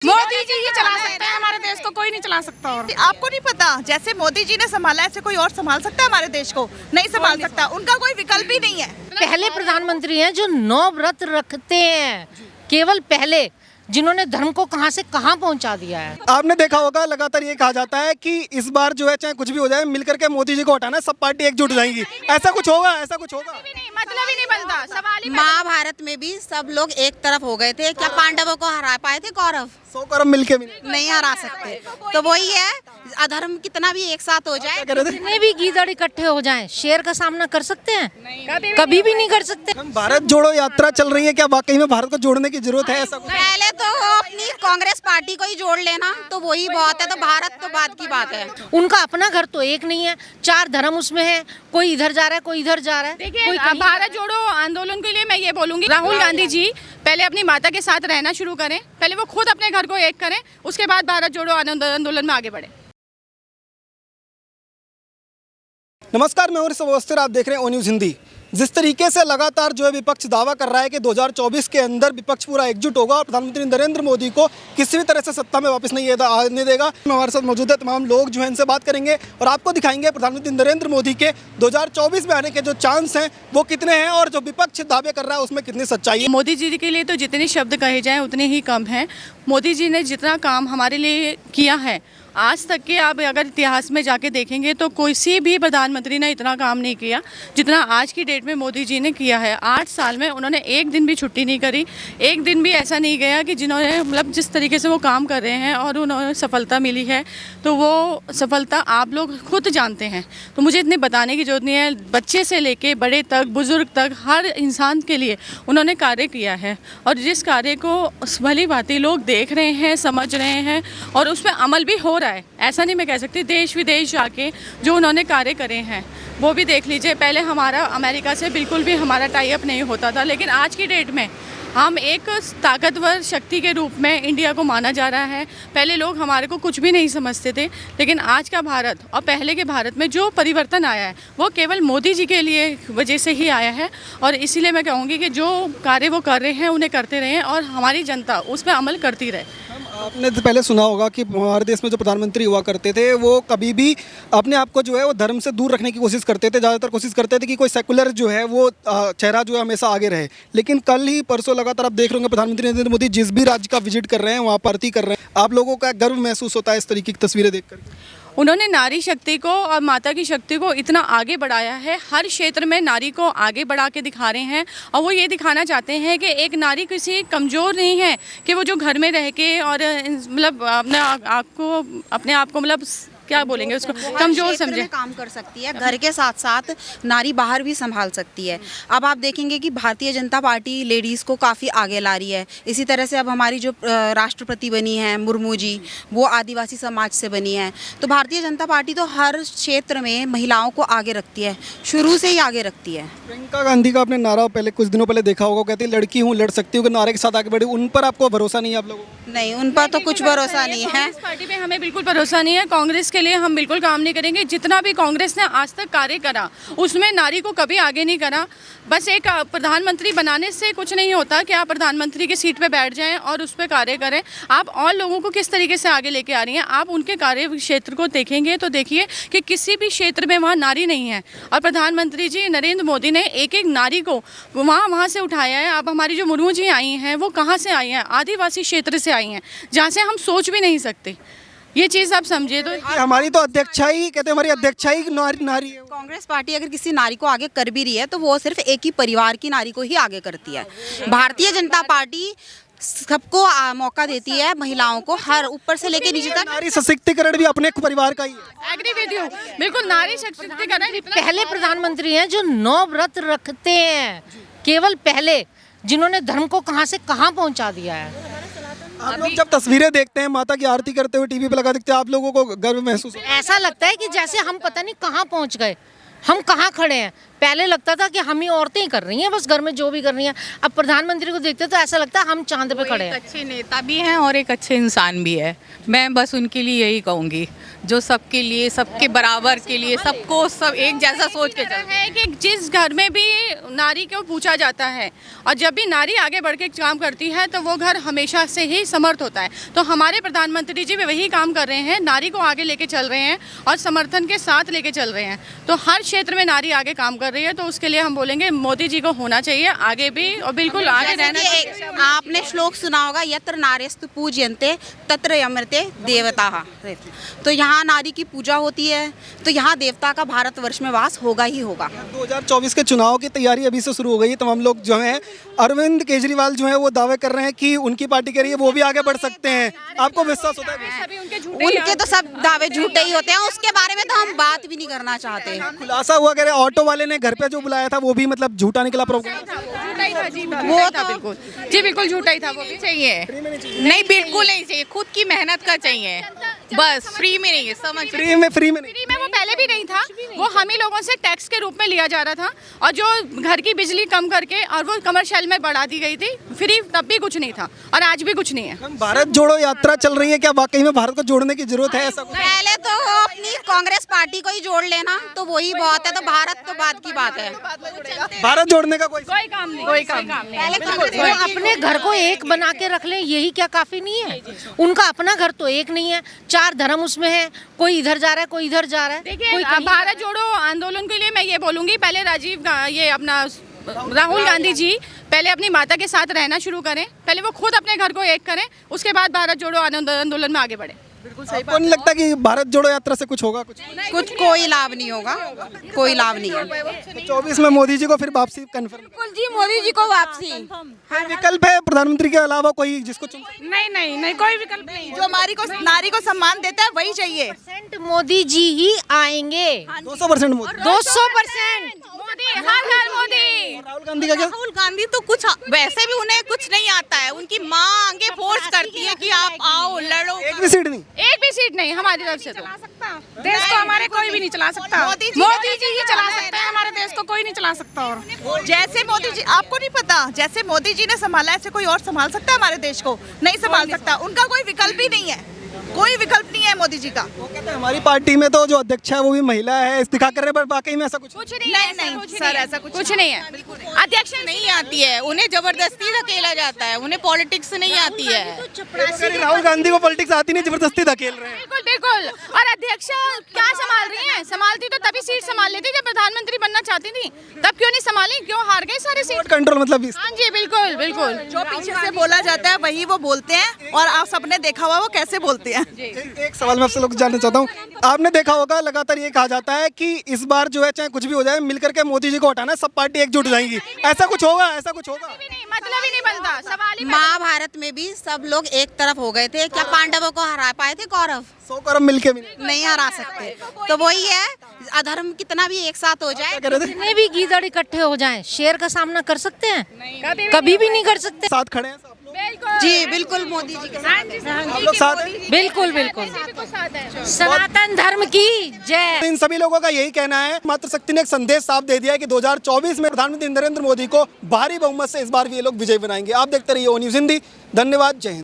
मोदी जी ही चला सकते हैं हमारे देश को, कोई नहीं चला सकता। और आपको नहीं पता, जैसे मोदी जी ने संभाला ऐसे कोई और संभाल सकता है हमारे देश को? नहीं संभाल सकता, उनका कोई विकल्प ही नहीं है। पहले प्रधानमंत्री हैं जो 9 व्रत रखते हैं, केवल पहले, जिन्होंने धर्म को कहां से कहां पहुंचा दिया है। आपने देखा होगा लगातार ये कहा जाता है कि इस बार जो है चाहे कुछ भी हो जाए मिलकर के मोदी जी को हटाना है, सब पार्टी एकजुट हो जाएंगी। ऐसा कुछ होगा? ऐसा कुछ होगा? मतलब ही नहीं बनता, सवाल ही महाभारत में भी सब लोग एक तरफ हो गए थे, क्या पांडवों को हरा पाए थे कौरव? 100 करोड़ मिलके भी नहीं हरा सकते। तो वही है, अधर्म कितना भी एक साथ हो जाए, जितने भी गीदड़ इकट्ठे हो जाएं, शेर का सामना कर सकते हैं? कभी भी नहीं कर सकते। हम भारत जोड़ो यात्रा चल रही है, क्या वाकई में भारत को जोड़ने की जरूरत है? ऐसा कुछ? पहले तो अपनी कांग्रेस पार्टी को ही जोड़ लेना तो वही बहुत है, तो भारत तो बाद की बात है। उनका अपना घर तो एक नहीं है, 4 धर्म उसमें है, कोई इधर जा रहा है, कोई इधर जा रहा है। देखिए, भारत जोड़ो आंदोलन के लिए मैं ये बोलूंगी, राहुल गांधी जी पहले अपनी माता के साथ रहना शुरू करें, पहले वो खुद अपने घर को एक करें, उसके बाद भारत जोड़ो आंदोलन में आगे बढ़े। नमस्कार, मैं हूं अवस्थी, आप देख रहे हैं ओ न्यूज़ हिंदी। जिस तरीके से लगातार जो है विपक्ष दावा कर रहा है कि 2024 के अंदर विपक्ष पूरा एकजुट होगा और प्रधानमंत्री नरेंद्र मोदी को किसी भी तरह से सत्ता में वापस नहीं आने देगा। हमारे साथ मौजूद है तमाम लोग जो हैं, इनसे बात करेंगे और आपको दिखाएंगे प्रधानमंत्री नरेंद्र मोदी के 2024 में आने के जो चांस हैं वो कितने हैं और जो विपक्ष दावे कर रहा है उसमें कितनी सच्चाई है। मोदी जी के लिए तो जितने शब्द कहे जाएं उतने ही कम हैं। मोदी जी ने जितना काम हमारे लिए किया है आज तक के, आप अगर इतिहास में जाके देखेंगे तो किसी भी प्रधानमंत्री ने इतना काम नहीं किया जितना आज की डेट में मोदी जी ने किया है। 8 साल में उन्होंने एक दिन भी छुट्टी नहीं करी, एक दिन भी ऐसा नहीं गया कि जिन्होंने मतलब जिस तरीके से वो काम कर रहे हैं और उन्होंने सफलता मिली है, तो वो सफलता आप लोग खुद जानते हैं, तो मुझे इतने बताने की जरूरत नहीं है। बच्चे से लेके बड़े तक, बुजुर्ग तक, हर इंसान के लिए उन्होंने कार्य किया है और जिस कार्य को भली भांति लोग देख रहे हैं, समझ रहे हैं और उस पर अमल भी हो रहा है। ऐसा नहीं मैं कह सकती, देश विदेश जाके जो उन्होंने कार्य करे हैं वो भी देख लीजिए। पहले हमारा अमेरिका से बिल्कुल भी हमारा टाई अप नहीं होता था, लेकिन आज की डेट में हम एक ताकतवर शक्ति के रूप में इंडिया को माना जा रहा है। पहले लोग हमारे को कुछ भी नहीं समझते थे, लेकिन आज का भारत और पहले के भारत में जो परिवर्तन आया है वो केवल मोदी जी के लिए वजह से ही आया है और इसीलिए मैं कहूँगी कि जो कार्य वो कर रहे हैं उन्हें करते रहें और हमारी जनता उस पर अमल करती रहे। आपने तो पहले सुना होगा कि हमारे देश में जो प्रधानमंत्री हुआ करते थे वो कभी भी अपने आप को जो है वो धर्म से दूर रखने की कोशिश करते थे, ज़्यादातर कोशिश करते थे कि कोई सेकुलर जो है वो चेहरा जो है हमेशा आगे रहे। लेकिन कल ही परसों लगातार आप देख रहे होंगे प्रधानमंत्री नरेंद्र मोदी जिस भी राज्य का विजिट कर रहे हैं वहाँ आरती कर रहे हैं। आप लोगों का गर्व महसूस होता है इस तरीके की तस्वीरें देख कर? उन्होंने नारी शक्ति को और माता की शक्ति को इतना आगे बढ़ाया है, हर क्षेत्र में नारी को आगे बढ़ा के दिखा रहे हैं और वो ये दिखाना चाहते हैं कि एक नारी किसी कमज़ोर नहीं है कि वो जो घर में रह के और मतलब अपने आप को मतलब क्या बोलेंगे उसको कमजोर समझे, काम कर सकती है। घर के साथ साथ नारी बाहर भी संभाल सकती है। अब आप देखेंगे कि भारतीय जनता पार्टी लेडीज़ को काफ़ी आगे ला रही है। इसी तरह से अब हमारी जो राष्ट्रपति बनी है मुर्मू जी, वो आदिवासी समाज से बनी है। तो भारतीय जनता पार्टी तो हर क्षेत्र में महिलाओं को आगे रखती है, शुरू से ही आगे रखती है। प्रियंका गांधी का आपने नारा पहले कुछ दिनों पहले देखा होगा, कहती है लड़की हूँ लड़ सकती हूँ, कि नारे के साथ आगे बढ़ी। उन पर आपको भरोसा नहीं है आप लोगों को? नहीं, उन पर तो कुछ भरोसा नहीं है। कांग्रेस पार्टी पे हमें बिल्कुल भरोसा नहीं है। कांग्रेस के लिए हम बिल्कुल काम नहीं करेंगे। जितना भी कांग्रेस ने आज तक कार्य करा उसमें नारी को कभी आगे नहीं करा। बस एक प्रधानमंत्री बनाने से कुछ नहीं होता कि आप प्रधानमंत्री की सीट पे बैठ जाएं और उस पर कार्य करें। आप और लोगों को किस तरीके से आगे लेके आ रही हैं, आप उनके कार्य क्षेत्र को देखेंगे तो देखिए कि किसी भी क्षेत्र में वहाँ नारी नहीं है और प्रधानमंत्री जी नरेंद्र मोदी ने एक एक नारी को वहाँ से उठाया है। अब हमारी जो मुर्मू जी आई हैं वो कहाँ से आई हैं? आदिवासी क्षेत्र से आई हैं, जहाँ से हम सोच भी नहीं सकते। ये चीज़ आप समझिए। तो हमारी तो अध्यक्षा ही कहते हैं, हमारी अध्यक्षा ही नारी है। कांग्रेस पार्टी अगर किसी नारी को आगे कर भी रही है तो वो सिर्फ एक ही परिवार की नारी को ही आगे करती है। भारतीय जनता पार्टी सबको मौका देती है, महिलाओं को हर ऊपर से लेकर नीचे तक। नारी सशक्तिकरण भी अपने परिवार का ही है। एग्री विद यू, बिल्कुल नारी सशक्तिकरण। पहले प्रधानमंत्री हैं जो 9 व्रत रखते हैं, केवल पहले, जिन्होंने धर्म को कहां से कहां पहुंचा दिया है। आप लोग जब तस्वीरें देखते हैं माता की आरती करते हुए टीवी पे लगा देखते हैं, आप लोगों को गर्व महसूस होता है? ऐसा लगता है कि जैसे हम पता नहीं कहां पहुंच गए, हम कहां खड़े हैं। पहले लगता था कि हम ही औरतें ही कर रही हैं बस घर में जो भी कर रही हैं। अब प्रधानमंत्री को देखते तो ऐसा लगता है हम चांद पे खड़े एक हैं। अच्छे नेता भी हैं और एक अच्छे इंसान भी है। मैं बस उनके लिए यही कहूँगी, जो सबके लिए, सबके बराबर के लिए, सबको सब एक जैसा सोच के चल। है कि जिस घर में भी नारी को पूछा जाता है और जब भी नारी आगे बढ़ के काम करती है तो वो घर हमेशा से ही समर्थ होता है। तो हमारे प्रधानमंत्री जी भी वही काम कर रहे हैं, नारी को आगे लेके चल रहे हैं और समर्थन के साथ लेके चल रहे हैं। तो हर क्षेत्र में नारी आगे काम कर रही है, तो उसके लिए हम बोलेंगे मोदी जी को होना चाहिए आगे भी और बिल्कुल आगे रहना जैसे चाहिए। कि आपने श्लोक सुना होगा, यत्र नार्यस्तु पूज्यन्ते तत्र यमृते देवताः। तो यहाँ नारी की पूजा होती है, तो यहाँ देवता का भारतवर्ष में वास होगा ही होगा। 2024 के चुनाव की तैयारी अभी से शुरू हो गई है। तमाम लोग जो हैं, अरविंद केजरीवाल जो है वो दावे कर रहे हैं कि उनकी पार्टी के लिए वो भी आगे बढ़ सकते हैं। आपको विश्वास होता है? सभी उनके झूठे उनके तो सब दावे झूठे ही होते हैं, उसके बारे में तो हम बात भी नहीं करना चाहते। खुलासा हुआ कह रहे ऑटो वाले ने घर पे जो बुलाया था वो भी मतलब झूठा निकला प्रोग्राम। झूठा ही था जी, वो था बिल्कुल जी, बिल्कुल झूठा ही था वो भी। चाहिए नहीं, बिल्कुल नहीं चाहिए। खुद की मेहनत का चाहिए, बस फ्री में नहीं है। समझ फ्री में फ्री में वो पहले भी नहीं था, वो हम ही लोगों से टैक्स के रूप में लिया जा रहा था और जो घर की बिजली कम करके और वो कमर्शियल में बढ़ा दी गई थी। फ्री तब भी कुछ नहीं था और आज भी कुछ नहीं है। भारत जोड़ो यात्रा चल रही है, क्या वाकई में भारत को जोड़ने की जरूरत है? ऐसा कुछ? पहले तो अपनी कांग्रेस पार्टी को ही जोड़ लेना तो वही बहुत है, तो भारत तो बाद की बात है। भारत जोड़ने का कोई काम नहीं, कोई काम नहीं। वो अपने घर को एक बना के रख लें, यही क्या काफी नहीं है? उनका अपना घर तो एक नहीं है, 4 धर्म उसमें है, कोई इधर जा रहा है, कोई इधर जा रहा है। देखिए, भारत जोड़ो आंदोलन के लिए मैं ये बोलूंगी, पहले ये अपना राहुल गांधी जी पहले अपनी माता के साथ रहना शुरू करें, पहले वो खुद अपने घर को एक करें, उसके बाद भारत जोड़ो आंदोलन में आगे बढ़े। आपको नहीं लगता कि भारत जोड़ो यात्रा से कुछ होगा? कुछ कोई लाभ नहीं होगा, कोई लाभ नहीं है। 24 में मोदी जी को फिर वापसी कंफर्म? बिल्कुल जी, मोदी जी को वापसी। कोई विकल्प है प्रधानमंत्री के अलावा कोई जिसको चुन? नहीं, कोई विकल्प नहीं। जो नारी को सम्मान देता है वही चाहिए। मोदी जी ही आएंगे, 200% मोदी। 200%। मोदी। राहुल गांधी का क्या? राहुल गांधी तो कुछ वैसे भी उन्हें कुछ नहीं आता है। उनकी माँ आगे फोर्स करती है कि आप आओ लड़ो। एक भी सीट नहीं? एक भी सीट नहीं हमारी तरफ से। तो देश को हमारे कोई भी नहीं चला सकता, मोदी जी ही चला सकते हैं। हमारे देश को कोई नहीं चला सकता। और जैसे मोदी जी, आपको नहीं पता, जैसे मोदी जी ने संभाला ऐसे कोई और संभाल सकता है हमारे देश को? नहीं संभाल सकता। उनका कोई विकल्प ही नहीं है, कोई विकल्प नहीं है मोदी जी का। वो कहते हैं हमारी पार्टी में तो जो अध्यक्ष है वो भी महिला है, इस दिखा कर रहे, पर वाकई में ऐसा कुछ नहीं, सर, ऐसा कुछ नहीं है। अध्यक्ष नहीं आती है, उन्हें जबरदस्ती धकेला जाता है, उन्हें पॉलिटिक्स नहीं आती है। राहुल गांधी को पॉलिटिक्स आती नहीं, जबरदस्ती धकेल रहे हैं। बिल्कुल। और अध्यक्ष क्या संभाल रही हैं? संभालती तो तभी सीट संभाल लेती जब प्रधानमंत्री बनना चाहती थी, तब क्यों नहीं संभाली? क्यों हार गए सारे सीट? कंट्रोल मतलब इस- हाँ जी, बिल्कुल बिल्कुल। जो पीछे से बोला जाता है वही वो बोलते हैं, और आप सबने देखा हुआ वो कैसे बोलते हैं। एक सवाल मैं आपसे लोग जानना चाहता हूँ, आपने देखा होगा लगातार ये कहा जाता है कि इस बार जो है चाहे कुछ भी हो जाए मिलकर के मोदी जी को हटाना है, सब पार्टी एकजुट हो जाएंगी। ऐसा कुछ होगा? ऐसा कुछ होगा? मतलब ही नहीं बनता, सवाल ही महाभारत में भी सब लोग एक तरफ हो गए थे, क्या पांडवों को हरा पाए थे कौरव? 100 करोड़ मिलके भी नहीं हरा सकते। तो वही है, अधर्म कितना भी एक साथ हो जाए, क्या कह रहे थे? जितने भी गीदड़ इकट्ठे हो जाएं, शेर का सामना कर सकते हैं? कभी भी नहीं कर सकते। साथ खड़े हैं सब लोग? जी बिल्कुल मोदी जी के साथ। हम लोग साथ हैं। बिल्कुल बिल्कुल। सनातन धर्म की जय। इन सभी लोगों का यही कहना है। मातृशक्ति ने एक संदेश साफ दे दिया है कि 2024 में प्रधानमंत्री नरेंद्र मोदी को भारी बहुमत से इस बार भी ये लोग विजयी बनाएंगे। आप देखते रहिए ओ न्यूज़ हिंदी। धन्यवाद। जय हिंद।